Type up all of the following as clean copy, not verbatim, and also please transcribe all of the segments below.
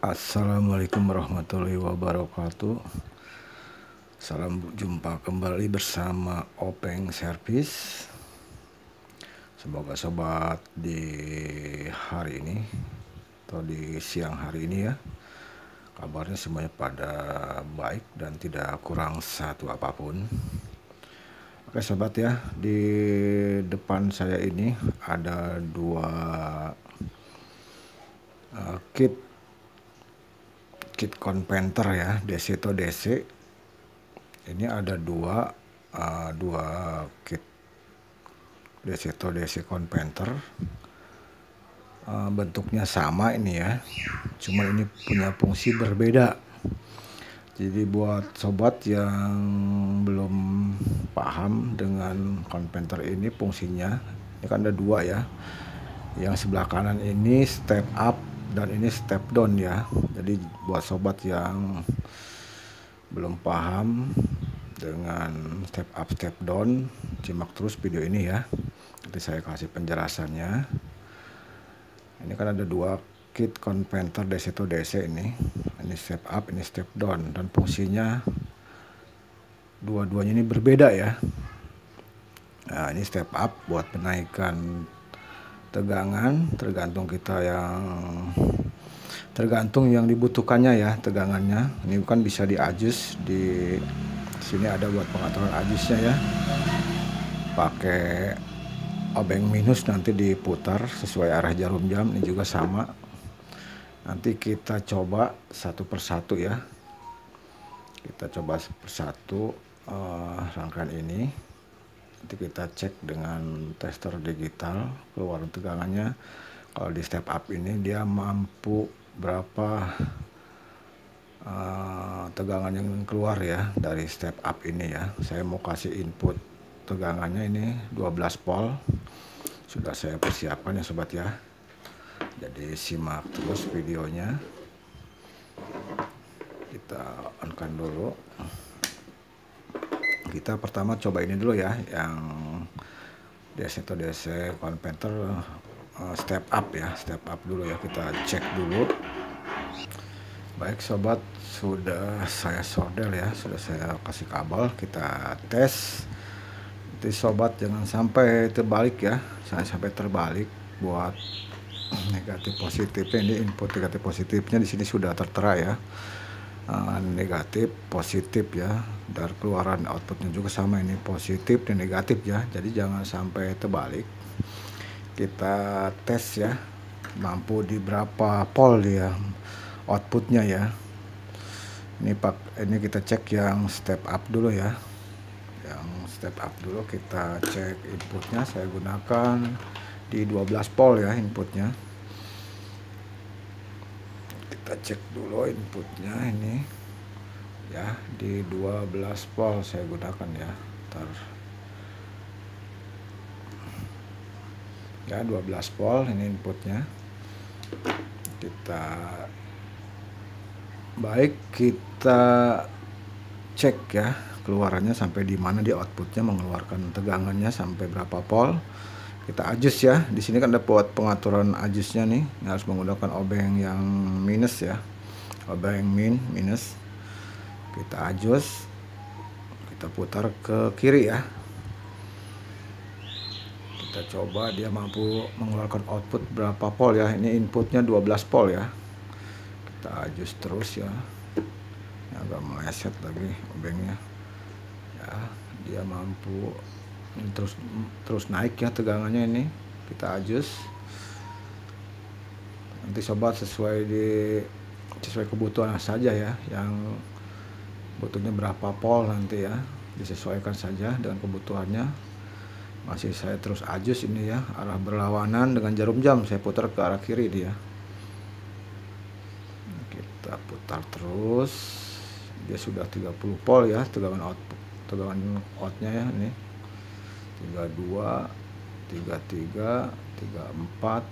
Assalamualaikum warahmatullahi wabarakatuh. Salam jumpa kembali bersama Openg Service. Semoga sobat di hari ini atau di siang hari ini ya, kabarnya semuanya pada baik dan tidak kurang satu apapun. Oke sobat ya, di depan saya ini ada dua kit konventer ya, DC atau DC. Ini ada dua kit DC atau DC konventer. Bentuknya sama ini ya, cuma ini punya fungsi berbeda. Jadi buat sobat yang belum paham dengan konventer ini fungsinya, ini kan ada dua ya. Yang sebelah kanan ini step up dan ini step down ya. Jadi buat sobat yang belum paham dengan step up step down, simak terus video ini ya. Nanti saya kasih penjelasannya. Ini kan ada dua kit konventer DC to DC ini step up, ini step down, dan fungsinya dua-duanya ini berbeda ya. Nah, ini step up buat menaikkan tegangan, tergantung yang dibutuhkannya ya tegangannya. Ini kan bisa di-adjust, di sini ada buat pengaturan adjustnya ya. Pakai obeng minus nanti diputar sesuai arah jarum jam. Ini juga sama. Nanti kita coba satu persatu ya. Kita coba persatu rangkaian ini. Nanti kita cek dengan tester digital keluaran tegangannya. Kalau di step up ini dia mampu berapa tegangan yang keluar ya dari step up ini ya. Saya mau kasih input tegangannya ini 12 volt. Sudah saya persiapkan ya sobat ya. Jadi simak terus videonya. Kita on-kan dulu. Kita pertama coba ini dulu ya, yang DC atau DC konventer step up ya, step up dulu ya, kita cek dulu. Baik sobat, sudah saya solder ya, sudah saya kasih kabel, kita tes. Nanti sobat jangan sampai terbalik ya, saya sampai terbalik buat negatif positifnya. Ini input negatif positifnya di sini sudah tertera ya, negatif positif ya, dan keluaran outputnya juga sama, ini positif dan negatif ya. Jadi jangan sampai terbalik. Kita tes ya, mampu di berapa volt ya outputnya ya. Ini kita cek yang step up dulu ya. Yang step up dulu kita cek inputnya, saya gunakan di 12 volt ya inputnya. Kita cek dulu inputnya ini ya, di 12 volt saya gunakan ya. Ya 12 volt ini inputnya. Kita cek ya keluarannya sampai di mana, di outputnya mengeluarkan tegangannya sampai berapa volt. Kita adjust ya. Di sini kan ada buat pengaturan adjustnya nih. Ini harus menggunakan obeng yang minus ya, obeng minus. Kita adjust, kita putar ke kiri ya. Kita coba dia mampu mengeluarkan output berapa volt ya. Ini inputnya 12 volt ya. Kita adjust terus ya. Ini agak meleset lagi obengnya ya. Dia mampu terus naik ya tegangannya ini. Kita adjust. Nanti sobat sesuai kebutuhan saja ya, yang butuhnya berapa volt nanti ya, disesuaikan saja dengan kebutuhannya. Masih saya terus adjust ini ya, arah berlawanan dengan jarum jam, saya putar ke arah kiri dia. Kita putar terus, dia sudah 30 volt ya tegangan outnya ya. Ini 32, 33, 34,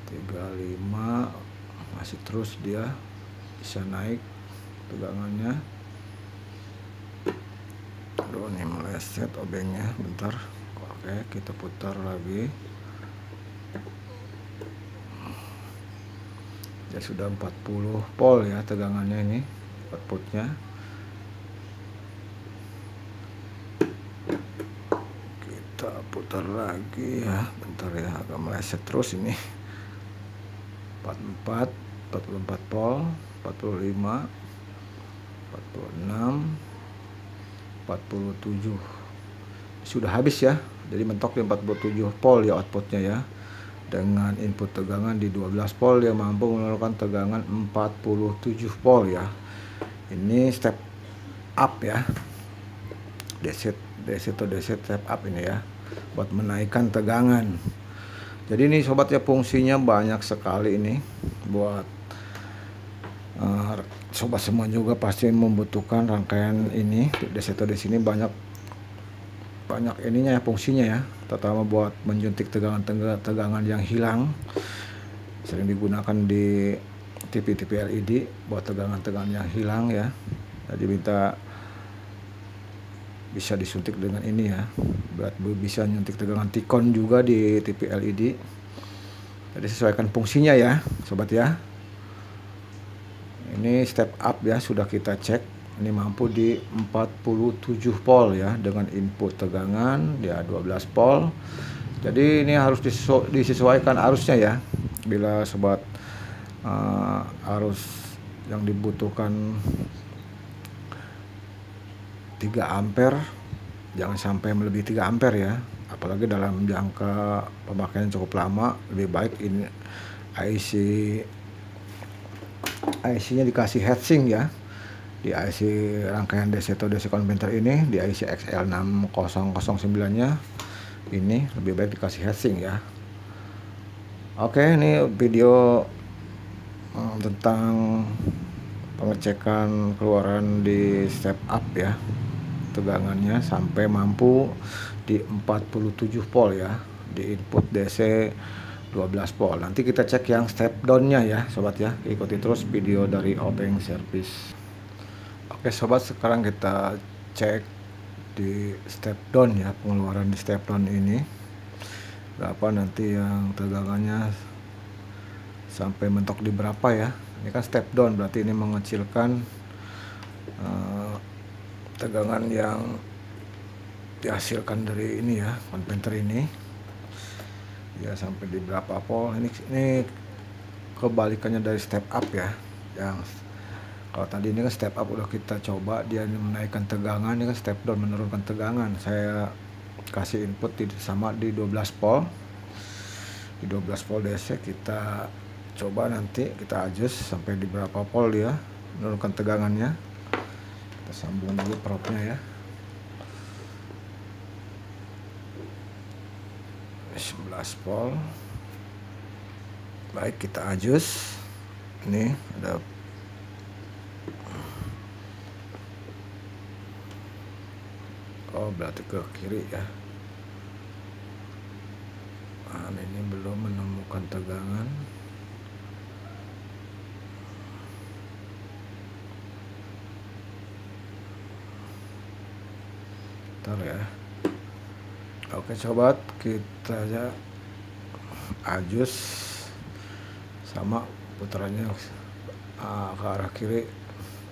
35, masih terus dia bisa naik tegangannya. Aduh, ini meleset obengnya, bentar. Oke, kita putar lagi. Ya sudah 40 volt ya tegangannya ini outputnya. Kita putar lagi ya, bentar ya, agak meleset terus ini. 44, 44 volt, 45, 46, 47. Sudah habis ya, jadi mentok di 47 volt ya outputnya ya. Dengan input tegangan di 12 volt dia mampu mengeluarkan tegangan 47 volt ya. Ini step up ya, DC to DC step up ini ya, buat menaikkan tegangan. Jadi ini sobat ya, fungsinya banyak sekali ini buat sobat semua juga pasti membutuhkan rangkaian ini. DC to DC ini banyak ininya ya, fungsinya ya, terutama buat menyuntik tegangan yang hilang. Sering digunakan di TV LED buat tegangan yang hilang ya. Jadi bisa disuntik dengan ini ya, buat bisa nyuntik tegangan Tikon juga di TV LED. Jadi sesuaikan fungsinya ya sobat ya. Ini step up ya, sudah kita cek. Ini mampu di 47 volt ya, dengan input tegangan ya 12 volt. Jadi ini harus disesuaikan arusnya ya. Bila sobat arus yang dibutuhkan 3 ampere, jangan sampai melebihi 3 ampere ya. Apalagi dalam jangka pemakaian cukup lama, lebih baik ini IC-nya dikasih heatsink ya. Di IC rangkaian DC to DC konverter ini, di IC XL6009-nya ini lebih baik dikasih heatsink ya. Oke, ini video tentang pengecekan keluaran di step up ya, tegangannya sampai mampu di 47 volt ya, di input DC 12 volt. Nanti kita cek yang step down-nya ya sobat ya. Ikuti terus video dari Obeng Service. Oke sobat, sekarang kita cek di step down ya, pengeluaran di step down ini berapa nanti yang tegangannya sampai mentok di berapa ya. Ini kan step down, berarti ini mengecilkan tegangan yang dihasilkan dari ini ya, konverter ini ya, sampai di berapa volt. Ini kebalikannya dari step up ya. Yang kalau tadi ini kan step up udah kita coba, dia menaikkan tegangan. Ini kan step down menurunkan tegangan. Saya kasih input sama di 12 volt. Di 12 volt DC kita coba, nanti kita adjust sampai di berapa volt ya, menurunkan tegangannya. Kita sambung dulu probe-nya ya. 11 volt. Baik, kita adjust. Ini ada berarti ke kiri ya. Nah, ini belum menemukan tegangan. Bentar ya. Oke sobat, kita aja adjust sama putarannya ke arah kiri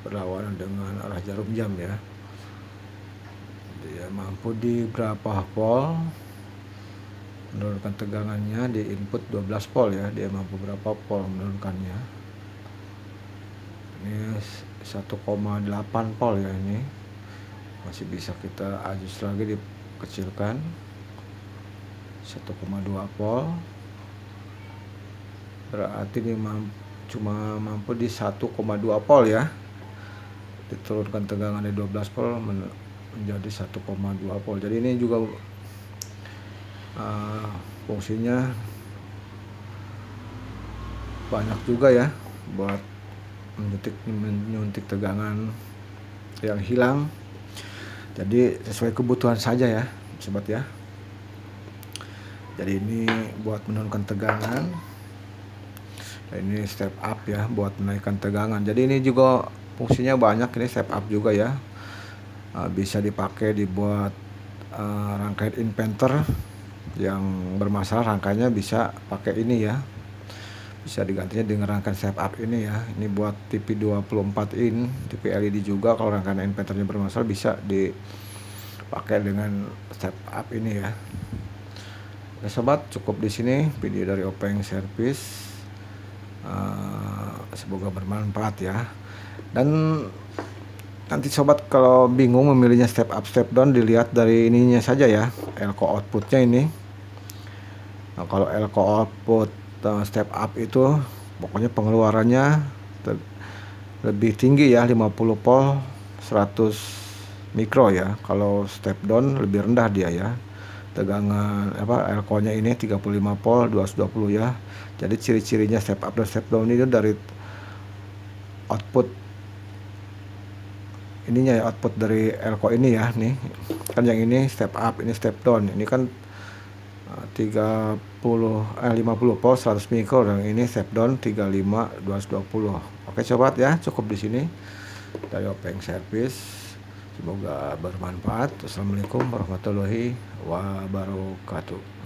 berlawanan dengan arah jarum jam ya. Dia mampu di berapa volt, menurunkan tegangannya di input 12 volt ya. Dia mampu berapa volt menurunkannya. Ini 1,8 volt ya, ini masih bisa kita adjust lagi, dikecilkan 1,2 volt. Berarti ini cuma mampu di 1,2 volt ya. Diturunkan tegangan di 12 volt menjadi 1,2 volt. Jadi ini juga fungsinya banyak juga ya, buat menyuntik tegangan yang hilang. Jadi sesuai kebutuhan saja ya sobat ya. Jadi ini buat menurunkan tegangan, ini step up ya, buat menaikkan tegangan. Jadi ini juga fungsinya banyak, ini step up juga ya. Bisa dipakai dibuat rangkaian inverter yang bermasalah, rangkaiannya bisa pakai ini ya, bisa digantinya dengan rangkaian step up ini ya. Ini buat TV 24 in, TV LED juga. Kalau rangkaian inverternya bermasalah bisa dipakai dengan step up ini ya. Oke sobat, cukup di sini video dari Openg Service. Semoga bermanfaat ya. Dan nanti sobat kalau bingung memilihnya step up step down, dilihat dari ininya saja ya, elko outputnya ini. Nah, kalau elko output step up itu pokoknya pengeluarannya lebih tinggi ya, 50 volt 100 mikro ya. Kalau step down lebih rendah dia ya, tegangan elko nya ini 35 volt 220 ya. Jadi ciri-cirinya step up dan step down itu dari output ininya ya, output dari elko ini ya. Nih kan yang ini step up, ini step down. Ini kan 50 volt 100 mikro, dan ini step down 35 220. Oke sobat ya, cukup di sini dari Openg Service. Semoga bermanfaat. Assalamualaikum warahmatullahi wabarakatuh.